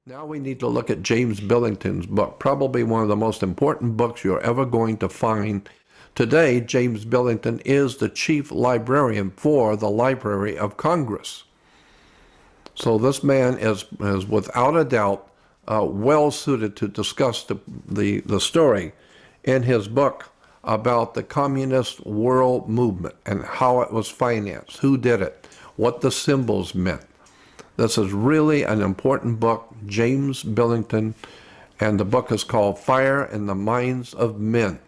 Now we need to look at James Billington's book, probably one of the most important books you're ever going to find. Today, James Billington is the chief librarian for the Library of Congress. So this man is without a doubt well suited to discuss the story in his book about the communist world movement and how it was financed, who did it, what the symbols meant. This is really an important book, James Billington, and the book is called Fire in the Minds of Men.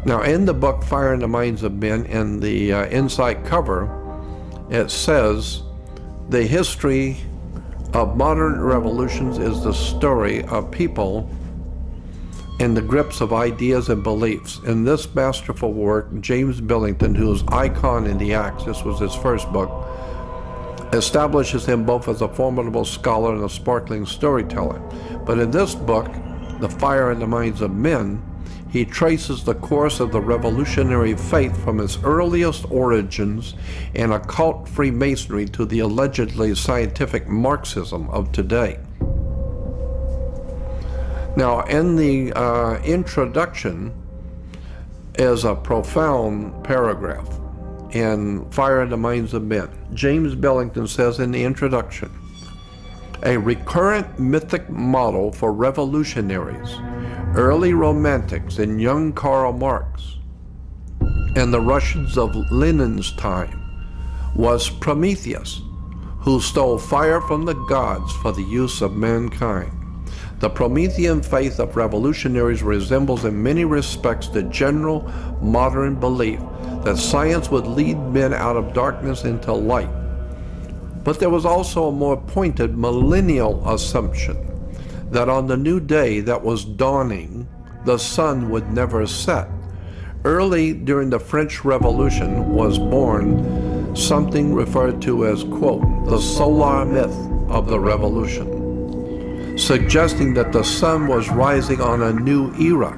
Now, in the book Fire in the Minds of Men, in the inside cover, it says, "The history of modern revolutions is the story of people in the grips of ideas and beliefs." In this masterful work, James Billington, who's icon in the act, this was his first book, establishes him both as a formidable scholar and a sparkling storyteller. But in this book, The Fire in the Minds of Men, he traces the course of the revolutionary faith from its earliest origins in occult Freemasonry to the allegedly scientific Marxism of today. Now, in the introduction is a profound paragraph in Fire in the Minds of Men. James Billington says in the introduction, "A recurrent mythic model for revolutionaries, early romantics and young Karl Marx, and the Russians of Lenin's time, was Prometheus, who stole fire from the gods for the use of mankind. The Promethean faith of revolutionaries resembles in many respects the general modern belief that science would lead men out of darkness into light. But there was also a more pointed millennial assumption that on the new day that was dawning, the sun would never set. Early during the French Revolution was born something referred to as, quote, the solar myth of the revolution, suggesting that the sun was rising on a new era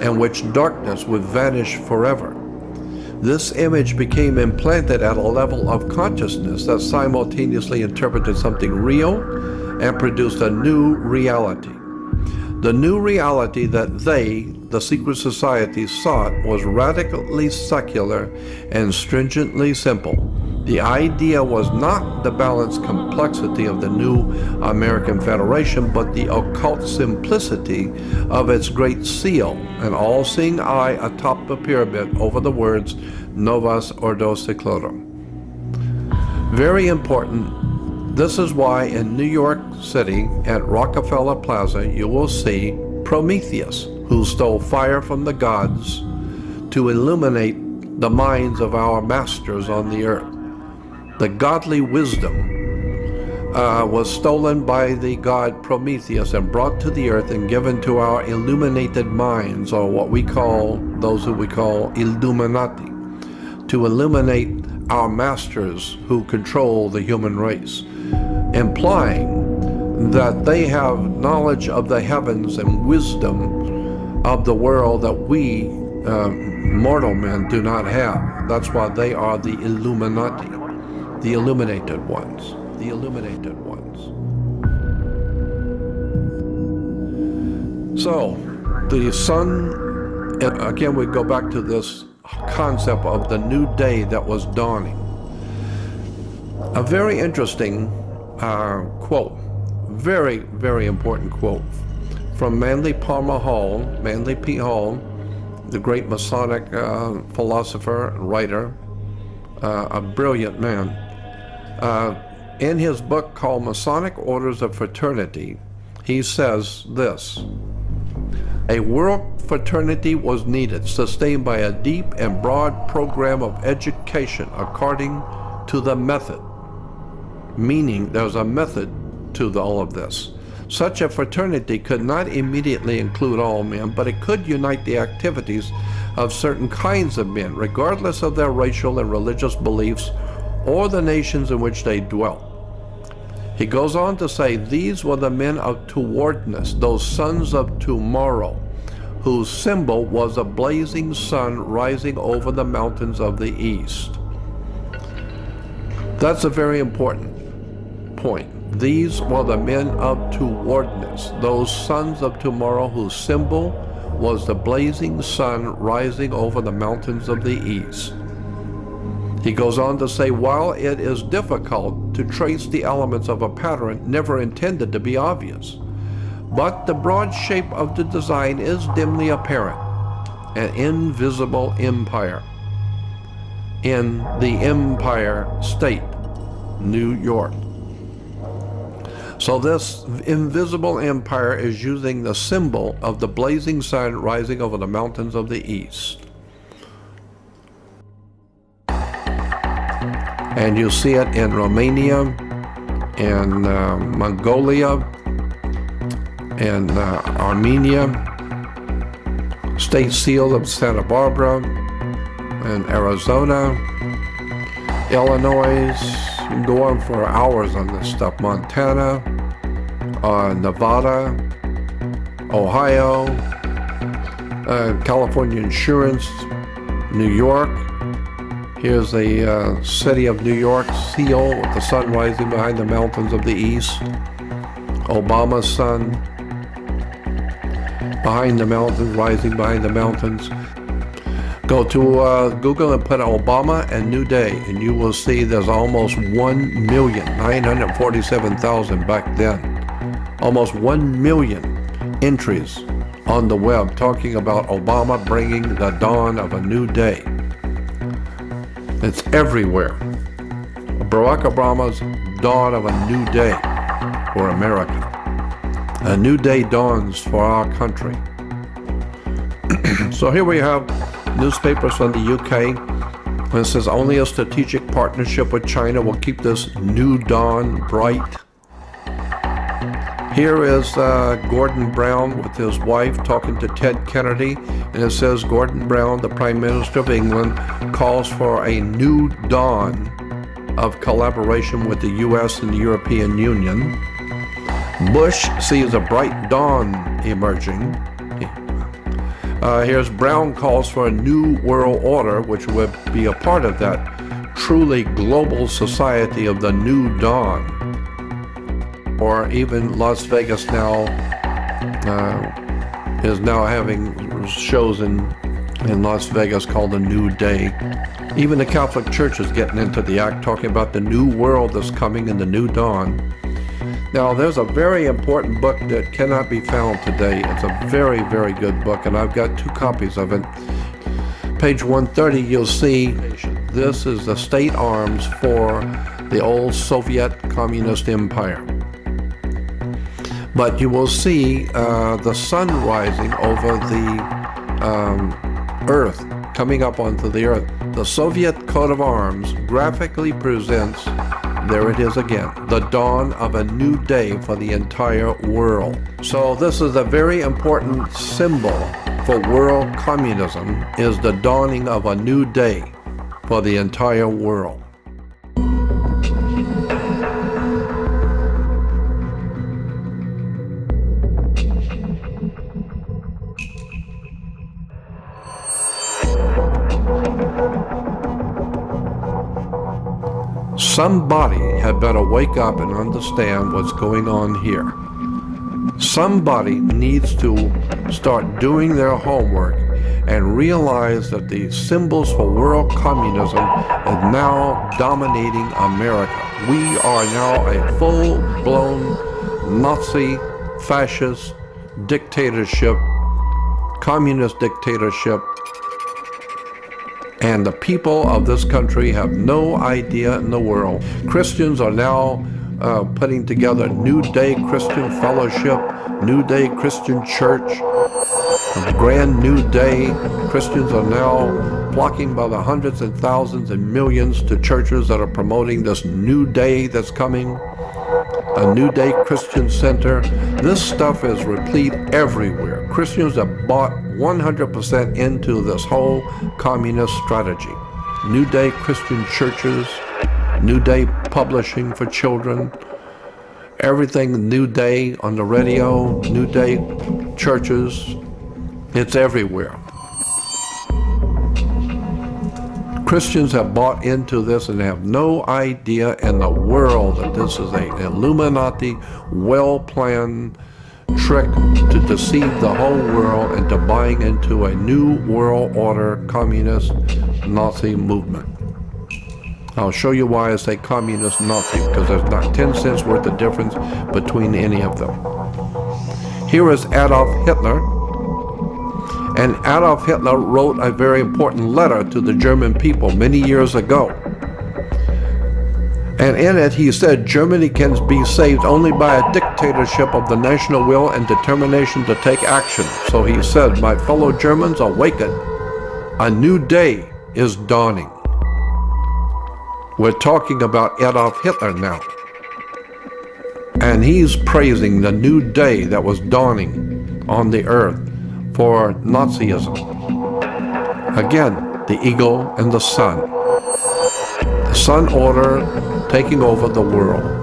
in which darkness would vanish forever. This image became implanted at a level of consciousness that simultaneously interpreted something real and produced a new reality. The new reality that they, the secret society, sought was radically secular and stringently simple. The idea was not the balanced complexity of the new American Federation, but the occult simplicity of its great seal, an all-seeing eye atop the pyramid over the words Novus Ordo Seclorum." Very important. This is why in New York City at Rockefeller Plaza you will see Prometheus, who stole fire from the gods to illuminate the minds of our masters on the earth. The godly wisdom was stolen by the god Prometheus and brought to the earth and given to our illuminated minds, or what we call, those who we call Illuminati, to illuminate our masters who control the human race, implying that they have knowledge of the heavens and wisdom of the world that we mortal men do not have. That's why they are the Illuminati, the illuminated ones, the illuminated ones. So, the sun, again we go back to this concept of the new day that was dawning. A very interesting quote, very, very important quote from Manly Palmer Hall, Manly P. Hall, the great Masonic philosopher and writer, a brilliant man. In his book called Masonic Orders of Fraternity, he says this: "A world fraternity was needed, sustained by a deep and broad program of education according to the method," meaning there's a method to all of this. "Such a fraternity could not immediately include all men, but it could unite the activities of certain kinds of men, regardless of their racial and religious beliefs or the nations in which they dwelt." He goes on to say, "These were the men of towardness, those sons of tomorrow, whose symbol was a blazing sun rising over the mountains of the east. That's a very important point. These were the men of towardness, those sons of tomorrow whose symbol was the blazing sun rising over the mountains of the east. He goes on to say, while it is difficult to trace the elements of a pattern never intended to be obvious, but the broad shape of the design is dimly apparent, an invisible empire in the Empire State, New York. So this invisible empire is using the symbol of the blazing sun rising over the mountains of the east. And you see it in Romania, in Mongolia, in Armenia, State Seal of Santa Barbara, in Arizona, Illinois. You can go on for hours on this stuff. Montana, Nevada, Ohio, California Insurance, New York. Here's the city of New York seal with the sun rising behind the mountains of the east. Obama's sun behind the mountains, rising behind the mountains. Go to Google and put Obama and New Day, and you will see there's almost 1,947,000 back then. Almost 1 million entries on the web talking about Obama bringing the dawn of a new day. It's everywhere. Barack Obama's dawn of a new day for America. A new day dawns for our country. So here we have newspapers from the UK. And it says only a strategic partnership with China will keep this new dawn bright. Here is Gordon Brown with his wife talking to Ted Kennedy, and it says Gordon Brown, the Prime Minister of England, calls for a new dawn of collaboration with the US and the European Union. Bush sees a bright dawn emerging. Here's Brown calls for a new world order, which would be a part of that truly global society of the new dawn. Or even Las Vegas now is now having shows in Las Vegas called the New Day. Even the Catholic Church is getting into the act, talking about the new world that's coming in the new dawn. Now, there's a very important book that cannot be found today. It's a very, very good book, and I've got 2 copies of it. Page 130, you'll see this is the state arms for the old Soviet Communist Empire. But you will see the sun rising over the earth, coming up onto the earth. The Soviet coat of arms graphically presents, there it is again, the dawn of a new day for the entire world. So this is a very important symbol for world communism, is the dawning of a new day for the entire world. Somebody had better wake up and understand what's going on here. Somebody needs to start doing their homework and realize that the symbols for world communism are now dominating America. We are now a full-blown Nazi, fascist dictatorship, communist dictatorship. And the people of this country have no idea in the world. Christians are now putting together New Day Christian Fellowship, New Day Christian Church, a Grand New Day. Christians are now flocking by the hundreds and thousands and millions to churches that are promoting this new day that's coming, a New Day Christian Center. This stuff is replete everywhere. Christians have bought 100% into this whole communist strategy. New Day Christian churches, New Day publishing for children, everything New Day on the radio, New Day churches, It's everywhere. Christians have bought into this and have no idea in the world that this is an Illuminati, well-planned trick to deceive the whole world into buying into a new world order communist Nazi movement. I'll show you why I say communist Nazi, because there's not 10 cents worth of difference between any of them. Here is Adolf Hitler. And Adolf Hitler wrote a very important letter to the German people many years ago. And in it he said Germany can be saved only by a dictatorship of the national will and determination to take action. So he said, my fellow Germans, awaken. A new day is dawning. We're talking about Adolf Hitler now. And he's praising the new day that was dawning on the earth for Nazism. Again, the eagle and the sun. The sun order taking over the world.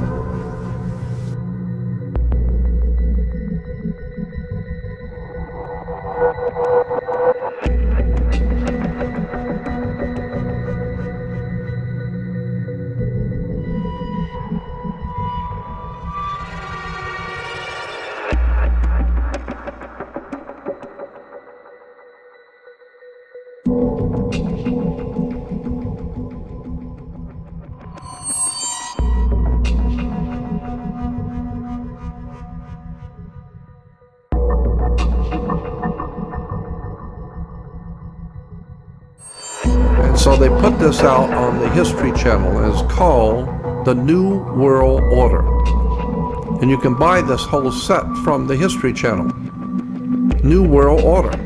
So they put this out on the History Channel, and it's called The New World Order. And you can buy this whole set from the History Channel. New World Order.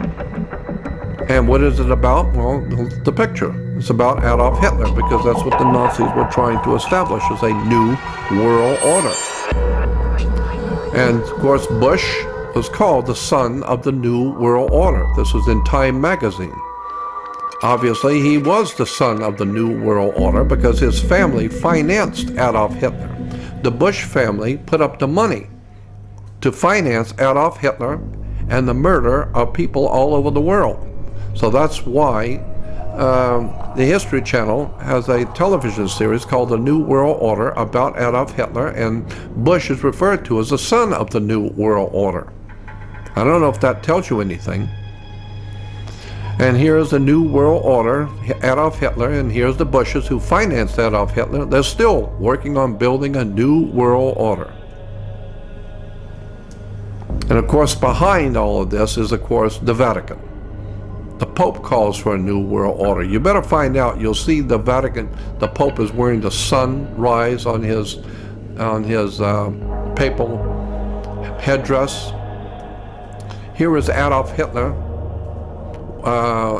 And what is it about? Well, the picture. It's about Adolf Hitler, because that's what the Nazis were trying to establish, as a new world order. And of course, Bush was called the son of the New World Order. This was in Time magazine. Obviously, he was the son of the New World Order because his family financed Adolf Hitler. The Bush family put up the money to finance Adolf Hitler and the murder of people all over the world. So that's why the History Channel has a television series called The New World Order about Adolf Hitler, and Bush is referred to as the son of the New World Order. I don't know if that tells you anything. And here's the New World Order, Adolf Hitler, and here's the Bushes who financed Adolf Hitler. They're still working on building a new world order. And of course, behind all of this is, of course, the Vatican. The Pope calls for a new world order. You better find out. You'll see the Vatican, the Pope is wearing the sunrise on his papal headdress. Here is Adolf Hitler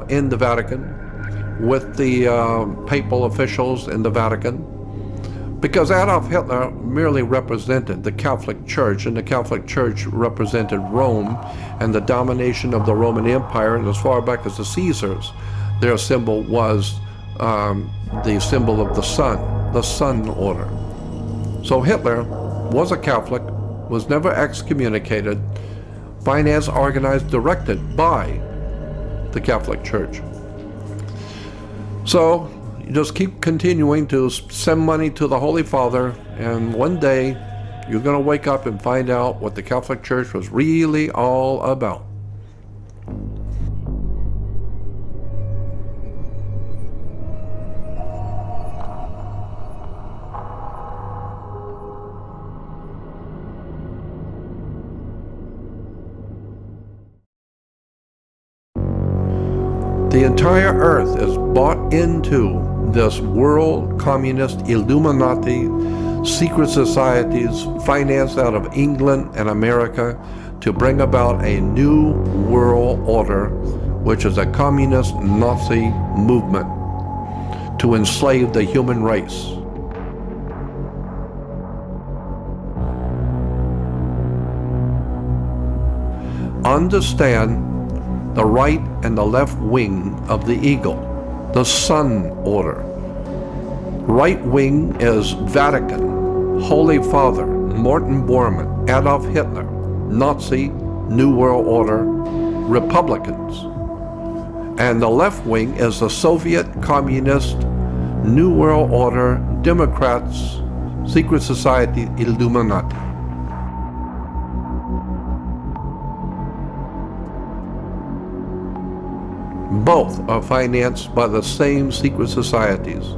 in the Vatican with the papal officials in the Vatican, because Adolf Hitler merely represented the Catholic Church, and the Catholic Church represented Rome and the domination of the Roman Empire. And as far back as the Caesars, their symbol was the symbol of the sun order. So Hitler was a Catholic, was never excommunicated, financed, organized, directed by the Catholic Church. So you just keep continuing to send money to the Holy Father, and one day you're going to wake up and find out what the Catholic Church was really all about. The entire earth is bought into this world communist Illuminati secret societies financed out of England and America to bring about a new world order, which is a communist Nazi movement to enslave the human race. Understand the right and the left wing of the eagle, the sun order. Right wing is Vatican, Holy Father, Morton Bormann, Adolf Hitler, Nazi, New World Order, Republicans. And the left wing is the Soviet, Communist, New World Order, Democrats, Secret Society, Illuminati. Both are financed by the same secret societies.